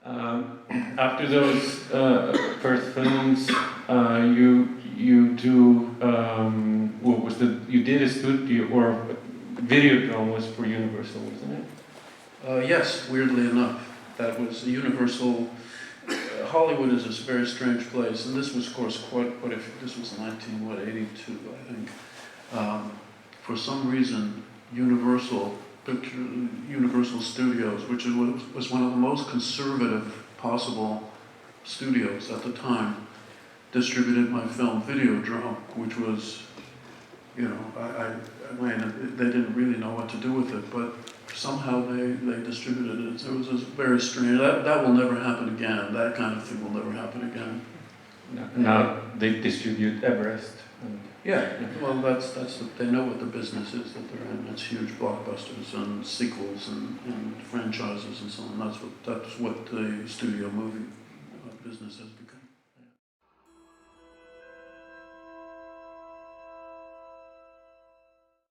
After those first films, you do what was the you did a studio or Videodrome was for Universal, wasn't it? Yes, weirdly enough, that was Universal. Hollywood is this very strange place, and this was, of course, what if this was 1982, I think. For some reason, Universal Studios, which was one of the most conservative possible studios at the time, distributed my film Videodrome, which was, you know, they didn't really know what to do with it, but somehow they distributed it. So it was very strange. That will never happen again. That kind of thing will never happen again. Now they distribute Everest. Yeah, well, they know what the business is that they're in. It's huge blockbusters and sequels and franchises and so on. That's what the studio movie business has become.